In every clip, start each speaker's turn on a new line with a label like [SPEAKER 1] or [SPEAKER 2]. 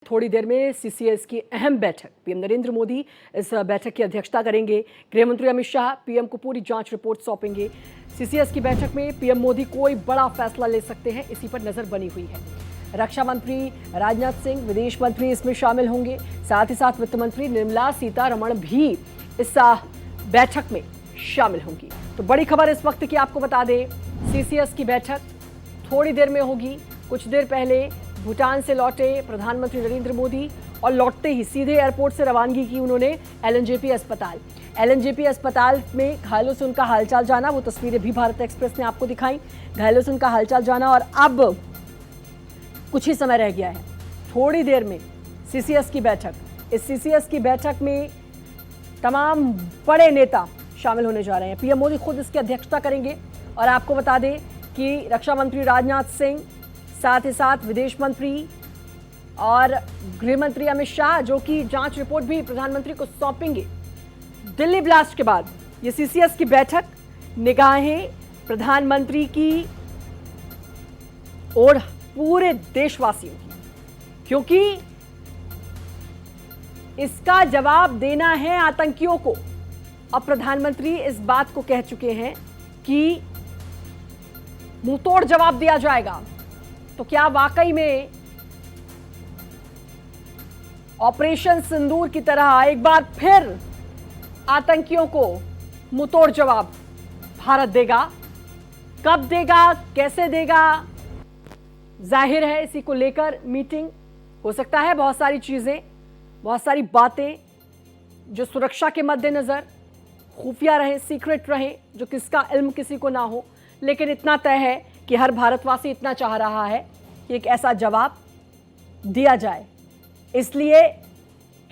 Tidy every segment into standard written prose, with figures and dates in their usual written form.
[SPEAKER 1] थोड़ी देर में सीसीएस की अहम बैठक पीएम नरेंद्र मोदी इस बैठक की अध्यक्षता करेंगे। गृह मंत्री अमित शाह पीएम को पूरी जांच रिपोर्ट सौंपेंगे। सीसीएस की बैठक में पीएम मोदी कोई बड़ा फैसला ले सकते हैं, इसी पर नजर बनी हुई है। रक्षा मंत्री राजनाथ सिंह, विदेश मंत्री इसमें शामिल होंगे। साथ ही साथ वित्त मंत्री निर्मला सीतारमण भी इस बैठक में शामिल होंगी। तो बड़ी खबर इस वक्त की आपको बता दें, सीसीएस की बैठक थोड़ी देर में होगी। कुछ देर पहले भूटान से लौटे प्रधानमंत्री नरेंद्र मोदी और लौटते ही सीधे एयरपोर्ट से रवानगी की उन्होंने एलएनजेपी अस्पताल। एलएनजेपी अस्पताल में घायलों से उनका हालचाल जाना, वो तस्वीरें भी भारत एक्सप्रेस ने आपको दिखाई। घायलों से उनका हालचाल जाना और अब कुछ ही समय रह गया है, थोड़ी देर में सीसीएस की बैठक। इस सीसीएस की बैठक में तमाम बड़े नेता शामिल होने जा रहे हैं। पीएम मोदी खुद इसकी अध्यक्षता करेंगे और आपको बता दें कि रक्षा मंत्री राजनाथ सिंह, साथ ही साथ विदेश मंत्री और गृह मंत्री अमित शाह, जो कि जांच रिपोर्ट भी प्रधानमंत्री को सौंपेंगे। दिल्ली ब्लास्ट के बाद ये सीसीएस की बैठक, निगाहें प्रधानमंत्री की और पूरे देशवासियों की, क्योंकि इसका जवाब देना है आतंकियों को। अब प्रधानमंत्री इस बात को कह चुके हैं कि मुंहतोड़ जवाब दिया जाएगा। तो क्या वाकई में ऑपरेशन सिंदूर की तरह एक बार फिर आतंकियों को मुंहतोड़ जवाब भारत देगा? कब देगा, कैसे देगा, जाहिर है इसी को लेकर मीटिंग हो सकता है। बहुत सारी चीजें, बहुत सारी बातें जो सुरक्षा के मद्देनजर खुफिया रहे, सीक्रेट रहे, जो किसका इल्म किसी को ना हो। लेकिन इतना तय है कि हर भारतवासी इतना चाह रहा है कि एक ऐसा जवाब दिया जाए, इसलिए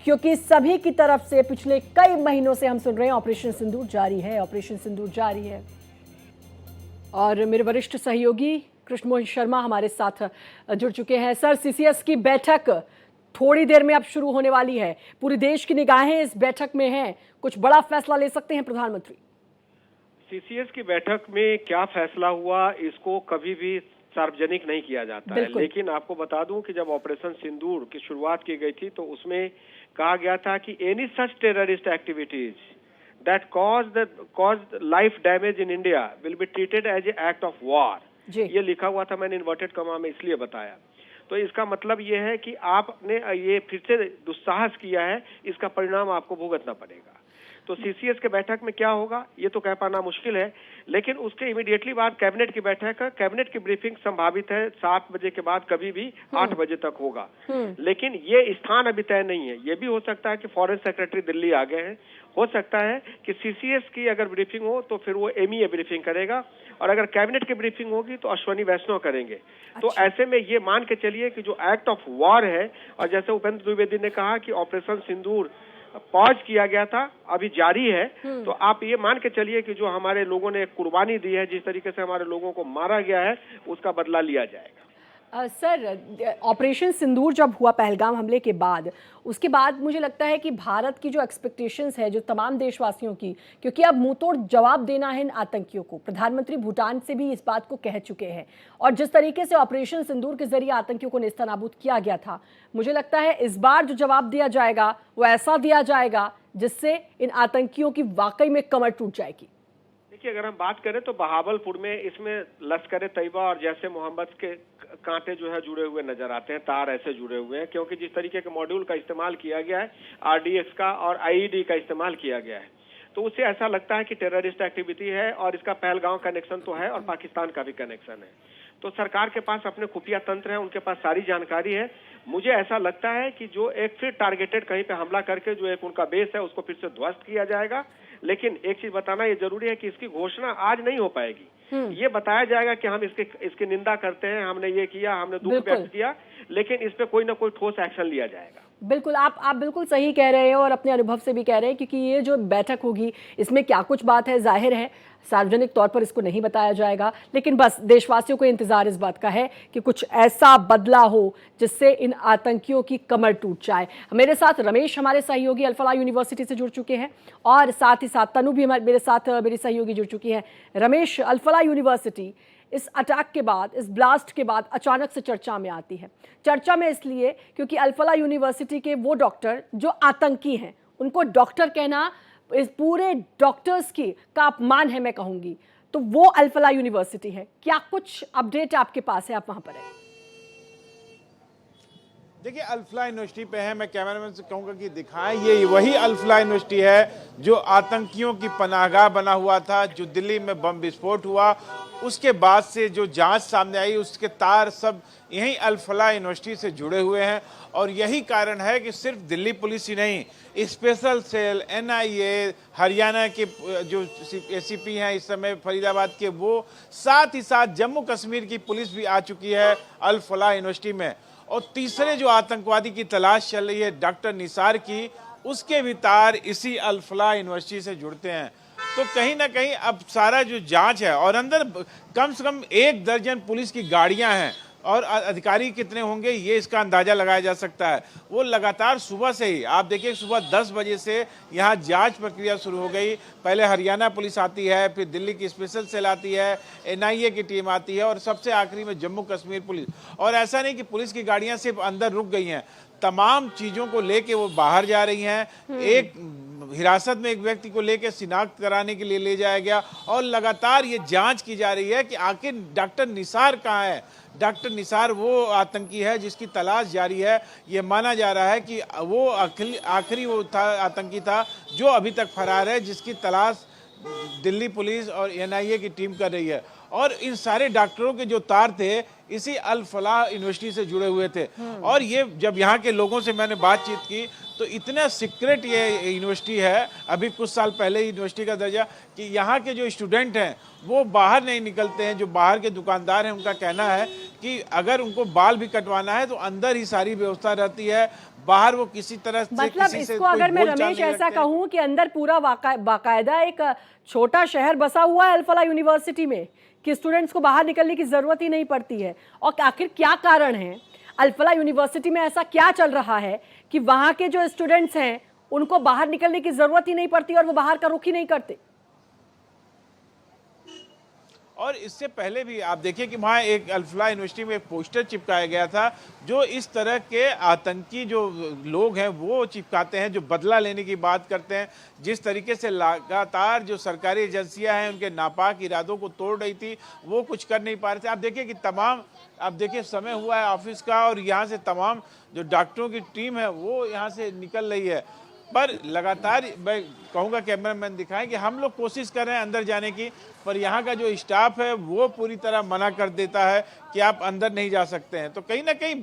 [SPEAKER 1] क्योंकि सभी की तरफ से पिछले कई महीनों से हम सुन रहे हैं ऑपरेशन सिंदूर जारी है, ऑपरेशन सिंदूर जारी है। और मेरे वरिष्ठ सहयोगी कृष्ण मोहित शर्मा हमारे साथ जुड़ चुके हैं। सर, सीसीएस की बैठक थोड़ी देर में अब शुरू होने वाली है, पूरे देश की निगाहें इस बैठक में हैं, कुछ बड़ा फैसला ले सकते हैं प्रधानमंत्री?
[SPEAKER 2] सीसीएस की बैठक में क्या फैसला हुआ, इसको कभी भी सार्वजनिक नहीं किया जाता है। लेकिन आपको बता दूं कि जब ऑपरेशन सिंदूर की शुरुआत की गई थी तो उसमें कहा गया था कि any such terrorist activities that caused life damage in India will be treated as a act of war. ये लिखा हुआ था, मैंने इन्वर्टेड कॉमा में इसलिए बताया। तो इसका मतलब ये है कि आपने ये फिर से दुस्साहस किया है, इसका परिणाम आपको भुगतना पड़ेगा। तो सीसीएस के बैठक में क्या होगा ये तो कह पाना मुश्किल है, लेकिन उसके इमीडिएटली बाद कैबिनेट की बैठक है। कैबिनेट की ब्रीफिंग संभावित है 7 बजे के बाद, कभी भी 8 बजे तक होगा। लेकिन ये स्थान अभी तय नहीं है। ये भी हो सकता है कि फॉरेन सेक्रेटरी दिल्ली आ गए हैं, हो सकता है कि सीसीएस की अगर ब्रीफिंग हो तो फिर वो एमईए ब्रीफिंग करेगा, और अगर कैबिनेट की ब्रीफिंग होगी तो अश्वनी वैष्णव करेंगे। तो ऐसे में ये मान के चलिए कि जो एक्ट ऑफ वॉर है, और जैसे उपेंद्र द्विवेदी ने कहा कि ऑपरेशन सिंदूर पॉज किया गया था, अभी जारी है। तो आप ये मान के चलिए कि जो हमारे लोगों ने कुर्बानी दी है, जिस तरीके से हमारे लोगों को मारा गया है, उसका बदला लिया जाएगा।
[SPEAKER 1] सर, ऑपरेशन सिंदूर जब हुआ पहलगाम हमले के बाद, उसके बाद मुझे लगता है कि भारत की जो एक्सपेक्टेशंस है, जो तमाम देशवासियों की, क्योंकि अब मुंहतोड़ जवाब देना है इन आतंकियों को। प्रधानमंत्री भूटान से भी इस बात को कह चुके हैं, और जिस तरीके से ऑपरेशन सिंदूर के जरिए आतंकियों को नेस्तनाबूद किया गया था, मुझे लगता है इस बार जो जवाब दिया जाएगा वो ऐसा दिया जाएगा जिससे इन आतंकियों की वाकई में कमर टूट जाएगी।
[SPEAKER 2] देखिए, अगर हम बात करें तो बहावलपुर में इसमें लश्कर तैयबा और जैसे मोहम्मद के कांटे जो है जुड़े हुए नजर आते हैं, तार ऐसे जुड़े हुए हैं, क्योंकि जिस तरीके के मॉड्यूल का इस्तेमाल किया गया है, आरडीएक्स का और आईईडी का इस्तेमाल किया गया है, तो उससे ऐसा लगता है कि टेररिस्ट एक्टिविटी है। और इसका पहलगांव कनेक्शन तो है और पाकिस्तान का भी कनेक्शन है। तो सरकार के पास अपने खुफिया तंत्र है, उनके पास सारी जानकारी है। मुझे ऐसा लगता है कि जो एक फिर टारगेटेड कहीं पे हमला करके जो एक उनका बेस है उसको फिर से ध्वस्त किया जाएगा। लेकिन एक चीज बताना ये जरूरी है कि इसकी घोषणा आज नहीं हो पाएगी। ये बताया जाएगा कि हम इसकी निंदा करते हैं, हमने ये किया, हमने दुख व्यक्त किया, लेकिन इस पे कोई ना कोई ठोस एक्शन लिया जाएगा।
[SPEAKER 1] बिल्कुल, आप बिल्कुल सही कह रहे हैं और अपने अनुभव से भी कह रहे हैं, क्योंकि ये जो बैठक होगी इसमें क्या कुछ बात है, जाहिर है सार्वजनिक तौर पर इसको नहीं बताया जाएगा, लेकिन बस देशवासियों को इंतजार इस बात का है कि कुछ ऐसा बदला हो जिससे इन आतंकियों की कमर टूट जाए। मेरे साथ रमेश, हमारे सहयोगी अल्फला यूनिवर्सिटी से जुड़ चुके हैं, और साथ ही साथ तनु भी मेरे साथ मेरी सहयोगी जुड़ चुकी है। रमेश, अल्फला यूनिवर्सिटी, इस अटैक के बाद, इस ब्लास्ट के बाद अचानक से चर्चा में आती है। चर्चा में इसलिए क्योंकि अल-फलाह यूनिवर्सिटी के वो डॉक्टर जो आतंकी हैं, उनको डॉक्टर कहना इस पूरे डॉक्टर्स की का अपमान है, मैं कहूंगी। तो वो अल-फलाह यूनिवर्सिटी है। क्या कुछ अपडेट आपके पास है, आप वहां पर है?
[SPEAKER 3] देखिए, अल-फलाह यूनिवर्सिटी पे है। मैं कैमरामैन से कहूंगा कि दिखाएं, ये वही अल-फलाह यूनिवर्सिटी है जो आतंकियों की पनाहगाह बना हुआ था, जो दिल्ली में बम विस्फोट हुआ उसके बाद से जो जांच सामने आई उसके तार सब यही अल-फलाह यूनिवर्सिटी से जुड़े हुए हैं। और यही कारण है कि सिर्फ दिल्ली पुलिस ही नहीं, स्पेशल सेल, NIA, हरियाणा के जो ACP हैं इस समय फरीदाबाद के, वो साथ ही साथ जम्मू कश्मीर की पुलिस भी आ चुकी है अल-फलाह यूनिवर्सिटी में। और तीसरे जो आतंकवादी की तलाश चल रही है डॉक्टर निसार की, उसके भी तार इसी अल-फलाह यूनिवर्सिटी से जुड़ते हैं। तो कहीं ना कहीं अब सारा जो जांच है, और अंदर कम से कम 1 दर्जन पुलिस की गाड़ियां हैं और अधिकारी कितने होंगे ये इसका अंदाजा लगाया जा सकता है। वो लगातार सुबह से ही, आप देखिए सुबह 10 बजे से यहाँ जांच प्रक्रिया शुरू हो गई। पहले हरियाणा पुलिस आती है, फिर दिल्ली की स्पेशल सेल आती है, NIA की टीम आती है और सबसे आखिरी में जम्मू कश्मीर पुलिस। और ऐसा नहीं कि पुलिस की गाड़ियां सिर्फ अंदर रुक गई हैं, तमाम चीजों को लेके वो बाहर जा रही हैं। एक हिरासत में एक व्यक्ति को लेकर शिनाख्त कराने के लिए ले जाया गया और लगातार ये जांच की जा रही है कि आखिर डॉक्टर निसार कहाँ है। डॉक्टर निसार वो आतंकी है जिसकी तलाश जारी है। ये माना जा रहा है कि वो आखिरी वो था आतंकी था जो अभी तक फरार है, जिसकी तलाश दिल्ली पुलिस और NIA की टीम कर रही है। और इन सारे डॉक्टरों के जो तार थे इसी अल-फलाह यूनिवर्सिटी से जुड़े हुए थे। और ये जब यहाँ के लोगों से मैंने बातचीत की तो इतना सीक्रेट ये यूनिवर्सिटी है, अभी कुछ साल पहले यूनिवर्सिटी का दर्जा, कि यहाँ के जो स्टूडेंट हैं वो बाहर नहीं निकलते हैं। जो बाहर के दुकानदार हैं उनका कहना है कि अगर उनको बाल भी कटवाना है तो अंदर ही सारी व्यवस्था रहती है, बाहर वो किसी तरह से
[SPEAKER 1] मतलब
[SPEAKER 3] किसी से
[SPEAKER 1] इसको अगर मैं रमेश ऐसा कहूं कि अंदर पूरा बाकायदा एक छोटा शहर बसा हुआ है अल-फलाह यूनिवर्सिटी में, कि स्टूडेंट्स को बाहर निकलने की जरूरत ही नहीं पड़ती है। और आखिर क्या कारण है, अल-फलाह यूनिवर्सिटी में ऐसा क्या चल रहा है कि वहां के जो स्टूडेंट्स हैं उनको बाहर निकलने की जरूरत ही नहीं पड़ती और वो बाहर का रुख ही नहीं करते?
[SPEAKER 3] और इससे पहले भी आप देखिए कि वहाँ एक अल-फलाह यूनिवर्सिटी में एक पोस्टर चिपकाया गया था जो इस तरह के आतंकी जो लोग हैं वो चिपकाते हैं, जो बदला लेने की बात करते हैं। जिस तरीके से लगातार जो सरकारी एजेंसियां हैं उनके नापाक इरादों को तोड़ रही थी, वो कुछ कर नहीं पा रहे थे। आप देखिए कि तमाम, आप देखिए समय हुआ है ऑफिस का और यहाँ से तमाम जो डॉक्टरों की टीम है वो यहाँ से निकल रही है। पर लगातार मैं कहूँगा कैमरामैन दिखाएं कि हम लोग कोशिश कर रहे हैं अंदर जाने की, पर यहाँ का जो स्टाफ है वो पूरी तरह मना कर देता है कि आप अंदर नहीं जा सकते हैं। तो कहीं ना कहीं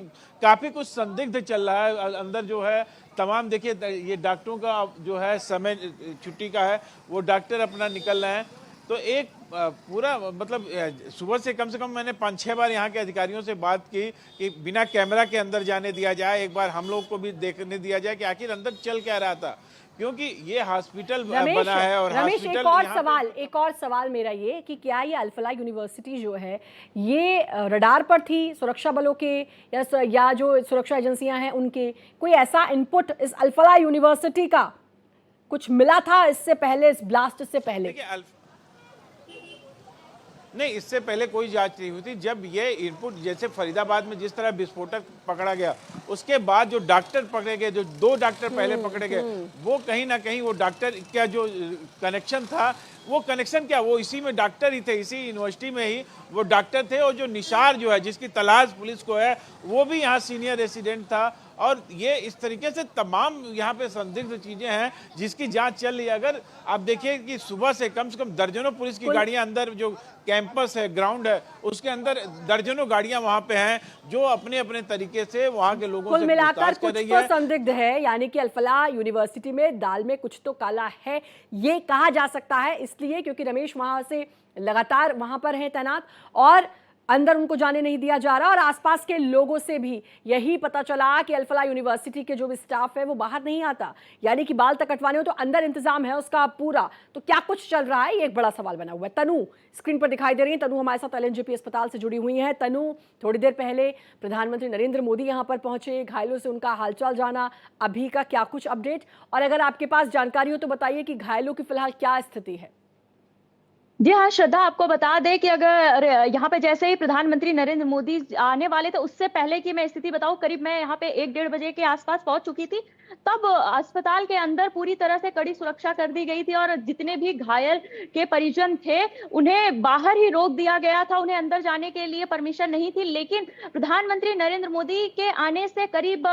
[SPEAKER 3] काफ़ी कुछ संदिग्ध चल रहा है अंदर जो है। तमाम देखिए ये डॉक्टरों का जो है समय छुट्टी का है, वो डॉक्टर अपना निकल रहे हैं। तो एक पूरा मतलब सुबह से कम मैंने 5-6 बार यहाँ के अधिकारियों से बात की कि बिना कैमरा के अंदर जाने दिया जाए, एक बार हम लोग को भी देखने दिया जाए कि आखिर अंदर चल क्या रहा था, क्योंकि ये हॉस्पिटल बना है। और
[SPEAKER 1] रमेश, एक और सवाल मेरा ये कि क्या ये अल-फलाह यूनिवर्सिटी जो है ये रडार पर थी सुरक्षा बलों के या जो सुरक्षा एजेंसियां हैं उनके? कोई ऐसा इनपुट इस अल-फलाह यूनिवर्सिटी का कुछ मिला था इससे पहले, इस ब्लास्ट से पहले?
[SPEAKER 3] नहीं, इससे पहले कोई जांच नहीं हुई थी। जब ये इनपुट, जैसे फरीदाबाद में जिस तरह विस्फोटक पकड़ा गया, उसके बाद जो डॉक्टर पकड़े गए, जो 2 डॉक्टर पहले पकड़े गए, वो कहीं ना कहीं वो डॉक्टर का जो कनेक्शन था, वो कनेक्शन क्या, वो इसी में डॉक्टर ही थे, इसी यूनिवर्सिटी में ही वो डॉक्टर थे। और जो निसार जो है जिसकी तलाश पुलिस को है, वो भी यहाँ सीनियर रेसिडेंट था। और ये इस तरीके से तमाम यहाँ पे संदिग्ध चीजें हैं जिसकी जांच चल रही है। अगर आप देखिए कि सुबह से कम दर्जनों पुलिस की गाड़ियां अंदर, जो कैंपस है, ग्राउंड है, उसके अंदर दर्जनों गाड़ियां वहां पे हैं जो अपने अपने तरीके से वहां के लोगों से पूछताछ कर रही है।
[SPEAKER 1] कुछ तो संदिग्ध है, यानी कि अल-फलाह यूनिवर्सिटी में दाल में कुछ तो काला है, ये कहा जा सकता है, इसलिए क्योंकि रमेश वहां से लगातार वहां पर है तैनात और अंदर उनको जाने नहीं दिया जा रहा। और आसपास के लोगों से भी यही पता चला कि अल-फलाह यूनिवर्सिटी के जो भी स्टाफ है वो बाहर नहीं आता, यानी कि बाल तक कटवाने हो तो अंदर इंतजाम है उसका पूरा। तो क्या कुछ चल रहा है, ये एक बड़ा सवाल बना हुआ है। तनु स्क्रीन पर दिखाई दे रही है, तनु हमारे साथ LNJP अस्पताल से जुड़ी हुई है। तनु, थोड़ी देर पहले प्रधानमंत्री नरेंद्र मोदी यहाँ पर पहुंचे, घायलों से उनका हालचाल जाना, अभी का क्या कुछ अपडेट, और अगर आपके पास जानकारी हो तो बताइए कि घायलों की फिलहाल क्या स्थिति है?
[SPEAKER 4] जी हाँ, श्रद्धा, आपको बता दें कि अगर यहाँ पे जैसे ही प्रधानमंत्री नरेंद्र मोदी आने वाले थे, उससे पहले की मैं स्थिति बताऊं, करीब मैं यहाँ पे 1 डेढ़ बजे के आसपास पहुंच चुकी थी। तब अस्पताल के अंदर पूरी तरह से कड़ी सुरक्षा कर दी गई थी और जितने भी घायल के परिजन थे, उन्हें बाहर ही रोक दिया गया था, उन्हें अंदर जाने के लिए परमिशन नहीं थी। लेकिन प्रधानमंत्री नरेंद्र मोदी के आने से करीब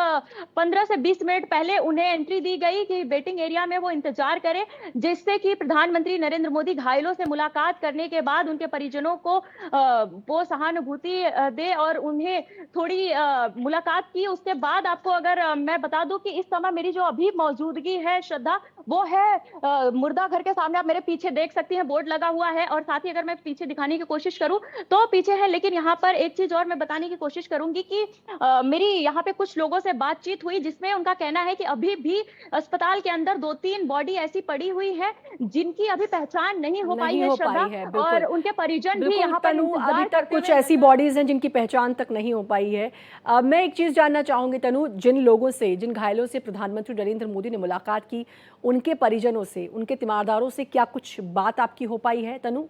[SPEAKER 4] 15 से 20 मिनट पहले उन्हें एंट्री दी गई कि वेटिंग एरिया में वो इंतजार करें, जिससे कि प्रधानमंत्री नरेंद्र मोदी घायलों से मुलाकात करने के बाद उनके परिजनों को वो सहानुभूति दे और उन्हें थोड़ी मुलाकात की। उसके बाद आपको अगर मैं बता दूं कि इस समय मेरी जो अभी मौजूदगी है, श्रद्धा, वो है मुर्दा घर के सामने। आप मेरे पीछे देख सकती हैं, बोर्ड लगा हुआ है, और साथ ही अगर मैं पीछे दिखाने की कोशिश करूं तो पीछे है। लेकिन यहाँ पर एक चीज और मैं बताने की कोशिश करूंगी कि मेरी यहाँ पे कुछ लोगों से बातचीत हुई, जिसमें उनका कहना है कि अभी भी अस्पताल के अंदर 2-3 बॉडी ऐसी पड़ी हुई है जिनकी अभी पहचान नहीं हो पाई
[SPEAKER 1] नहीं
[SPEAKER 4] है,
[SPEAKER 1] हो
[SPEAKER 4] श्रद्धा,
[SPEAKER 1] पाई है,
[SPEAKER 4] और
[SPEAKER 1] बिल्कुल।
[SPEAKER 4] उनके परिजन भी
[SPEAKER 1] बिल्कुल
[SPEAKER 4] यहाँ पर
[SPEAKER 1] तनु,
[SPEAKER 4] इंतजार
[SPEAKER 1] अभी तक
[SPEAKER 4] करते
[SPEAKER 1] कुछ
[SPEAKER 4] हुए
[SPEAKER 1] ऐसी
[SPEAKER 4] नजर।
[SPEAKER 1] बॉडीज हैं जिनकी पहचान तक नहीं हो पाई है। मैं एक चीज जानना चाहूंगी तनु, जिन लोगों से, जिन घायलों से प्रधानमंत्री नरेंद्र मोदी ने मुलाकात की, उनके परिजनों से, उनके तीमारदारों से क्या कुछ बात आपकी हो पाई है तनु?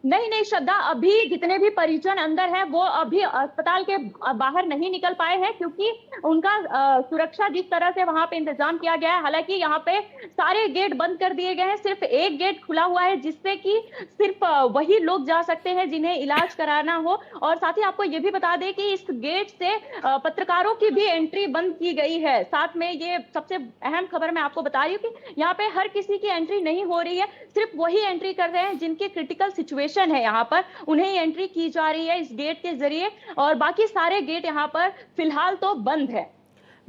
[SPEAKER 4] नहीं नहीं श्रद्धा, अभी जितने भी परिजन अंदर हैं वो अभी अस्पताल के बाहर नहीं निकल पाए हैं, क्योंकि उनका सुरक्षा जिस तरह से वहां पे इंतजाम किया गया है। हालांकि यहाँ पे सारे गेट बंद कर दिए गए हैं, सिर्फ एक गेट खुला हुआ है, जिससे कि सिर्फ वही लोग जा सकते हैं जिन्हें इलाज कराना हो। और साथ ही आपको ये भी बता दें कि इस गेट से पत्रकारों की भी एंट्री बंद की गई है। साथ में ये सबसे अहम खबर मैं आपको बता रही हूँ कि यहाँ पे हर किसी की एंट्री नहीं हो रही है, सिर्फ वही एंट्री कर रहे हैं जिनकी क्रिटिकल सिचुएशन है यहाँ पर, उन्हें एंट्री की जा रही है इस गेट के जरिए, और बाकी सारे गेट यहाँ पर फिलहाल तो बंद है।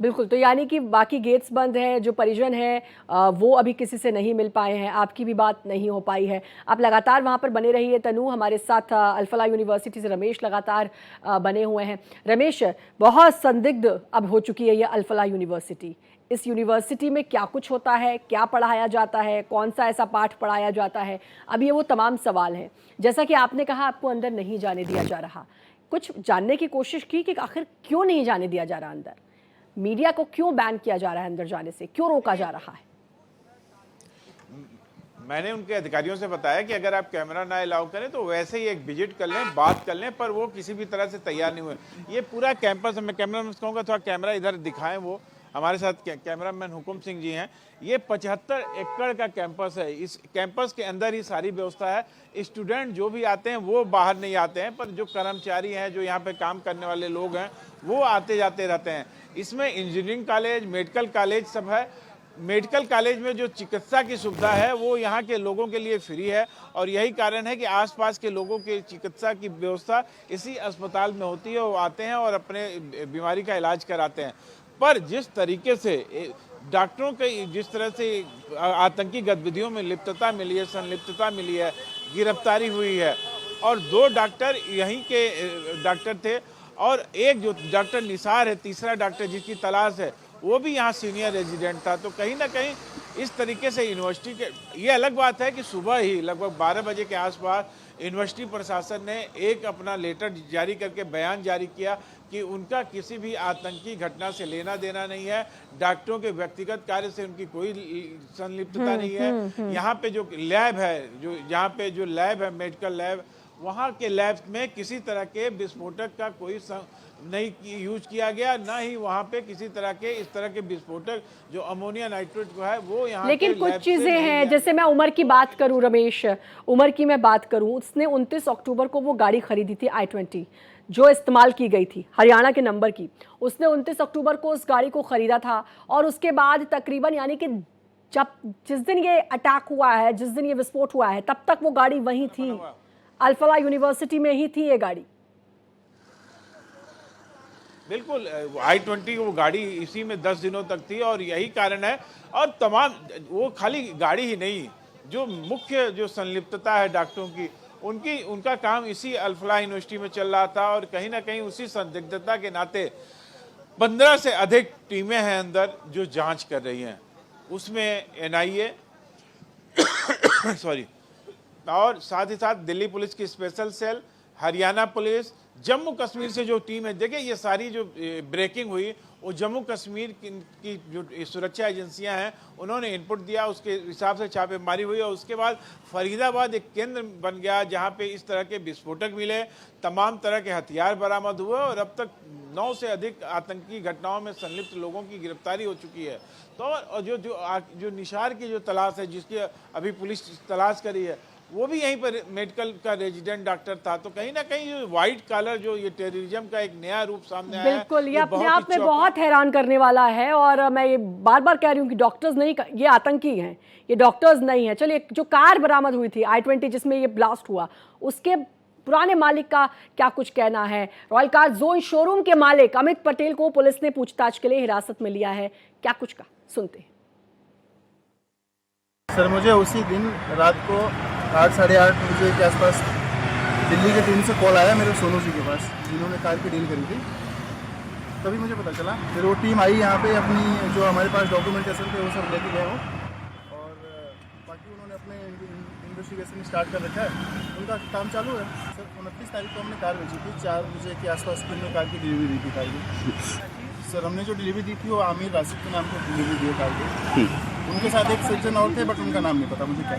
[SPEAKER 1] बिल्कुल, तो यानी कि बाकी गेट्स बंद हैं, जो परिजन हैं वो अभी किसी से नहीं मिल पाए हैं, आपकी भी बात नहीं हो पाई है। आप लगातार वहाँ पर बने रहिए तनु, हमारे साथ अल-फलाह यूनिवर्सिटी से रमेश लगातार बने हुए हैं। रमेश, बहुत संदिग्ध अब हो चुकी है ये अल-फलाह यूनिवर्सिटी। इस यूनिवर्सिटी में क्या कुछ होता है, क्या पढ़ाया जाता है, कौन सा ऐसा पाठ पढ़ाया जाता है, अब ये वो तमाम सवाल हैं। जैसा कि आपने कहा, आपको अंदर नहीं जाने दिया जा रहा, कुछ जानने की कोशिश की कि आखिर क्यों नहीं जाने दिया जा रहा अंदर? मीडिया को क्यों बैन किया जा रहा है अंदर जाने से, क्यों रोका जा रहा है?
[SPEAKER 3] मैंने उनके अधिकारियों से बताया कि अगर आप कैमरा ना अलाउ करें तो वैसे ही एक विजिट कर लें, बात कर लें, पर वो किसी भी तरह से तैयार नहीं हुए। ये पूरा कैंपस, मैं कैमरामैन से कहूँगा थोड़ा कैमरा इधर दिखाएं, वो हमारे साथ कैमरामैन हुकुम सिंह जी हैं। ये 75 एकड़ का कैंपस है। इस कैंपस के अंदर ही सारी व्यवस्था है। स्टूडेंट जो भी आते हैं वो बाहर नहीं आते हैं, पर जो कर्मचारी हैं, जो यहाँ पे काम करने वाले लोग हैं, वो आते जाते रहते हैं। इसमें इंजीनियरिंग कॉलेज, मेडिकल कॉलेज सब है। मेडिकल कॉलेज में जो चिकित्सा की सुविधा है वो यहाँ के लोगों के लिए फ्री है, और यही कारण है कि आसपास के लोगों के चिकित्सा की व्यवस्था इसी अस्पताल में होती है। वो आते हैं और अपने बीमारी का इलाज कराते हैं। पर जिस तरीके से डॉक्टरों के जिस तरह से आतंकी गतिविधियों में लिप्तता मिली है, संलिप्तता मिली है, गिरफ्तारी हुई है, और 2 डॉक्टर यहीं के डॉक्टर थे, और एक जो डॉक्टर निसार है, तीसरा डॉक्टर जिसकी तलाश है, वो भी यहाँ सीनियर रेजिडेंट था। तो कहीं ना कहीं इस तरीके से यूनिवर्सिटी के, ये अलग बात है कि सुबह ही लगभग 12 बजे के आसपास यूनिवर्सिटी प्रशासन ने एक अपना लेटर जारी करके बयान जारी किया कि उनका किसी भी आतंकी घटना से लेना देना नहीं है, डॉक्टरों के व्यक्तिगत कार्य से उनकी कोई संलिप्तता नहीं है। यहाँ पे जो लैब है, यहाँ पे जो लैब है, मेडिकल लैब, वहाँ के लैब में किसी तरह के विस्फोटक का कोई नहीं यूज किया गया, ना ही वहाँ पे किसी तरह के इस तरह के विस्फोटक जो अमोनिया नाइट्रेट को है वो यहाँ।
[SPEAKER 1] लेकिन कुछ चीजें हैं, जैसे मैं उमर की बात करूं, रमेश, उमर की मैं बात करूं, उसने 29 अक्टूबर को वो गाड़ी खरीदी थी i20 जो इस्तेमाल की गई थी, हरियाणा के नंबर की। उसने 29 अक्टूबर को उस गाड़ी को खरीदा था, और उसके बाद तकरीबन, यानी कि जिस दिन ये अटैक हुआ है, जिस दिन ये विस्फोट हुआ है, तब तक वो गाड़ी वहीं थी, अल-फलाह यूनिवर्सिटी में ही थी ये गाड़ी।
[SPEAKER 3] बिल्कुल, i20 वो गाड़ी इसी में 10 दिनों तक थी, और यही कारण है। और तमाम, वो खाली गाड़ी ही नहीं, जो मुख्य जो संलिप्तता है डॉक्टरों की, उनका काम इसी अल-फलाह यूनिवर्सिटी में चल रहा था, और कहीं ना कहीं उसी संदिग्धता के नाते 15 से अधिक टीमें हैं अंदर जो जांच कर रही हैं। उसमें NIA सॉरी, और साथ ही साथ दिल्ली पुलिस की special cell, Haryana police, Jammu Kashmir से जो टीम है। देखिए, ये सारी जो ब्रेकिंग हुई वो जम्मू कश्मीर की जो सुरक्षा एजेंसियां हैं उन्होंने इनपुट दिया, उसके हिसाब से छापेमारी हुई और उसके बाद फरीदाबाद एक केंद्र बन गया जहां पे इस तरह के विस्फोटक मिले, तमाम तरह के हथियार बरामद हुए और अब तक 9 से अधिक आतंकी घटनाओं में संलिप्त लोगों की गिरफ्तारी हो चुकी है। तो और जो निशार की जो तलाश है, जिसकी अभी पुलिस तलाश करी है, वो भी यहीं पर मेडिकल का रेजिडेंट डॉक्टर था। तो कहीं ना कहीं जो व्हाइट कॉलर जो ये टेररिज्म का एक नया रूप सामने आया है,
[SPEAKER 1] बिल्कुल, ये अपने आप में बहुत हैरान करने वाला है। और मैं ये बार बार कह रही हूँ कि डॉक्टर्स नहीं, ये आतंकी हैं, ये डॉक्टर्स नहीं है। चलिए, जो कार बरामद हुई थी i20 जिसमें ये ब्लास्ट हुआ, उसके पुराने मालिक का क्या कुछ कहना है? रॉयल कार जोन शोरूम के मालिक अमित पटेल को पुलिस ने पूछताछ के लिए हिरासत में लिया है। क्या कुछ कहा, सुनते हैं।
[SPEAKER 5] सर, मुझे उसी दिन रात को 8 साढ़े 8 बजे के आसपास दिल्ली के टीम से कॉल आया मेरे सोनू जी के पास, जिन्होंने कार की डील करी थी। तभी मुझे पता चला। फिर वो टीम आई यहाँ पे, अपनी जो हमारे पास डॉक्यूमेंटेशन थे वो सब लेके गए हो और बाकी उन्होंने अपने इन्वेस्टिगेशन स्टार्ट कर रखा है, उनका काम चालू है। सर, 29 तारीख को हमने कार बेची थी, 4 बजे के आसपास हमने कार की डिलीवरी दी थी कार की। सर, हमने जो डिलीवरी दी थी वो आमिर राशिद के नाम पर डिलीवरी दी कार की। उनके साथ एक सज्जन और थे, बट उनका नाम नहीं पता मुझे क्या।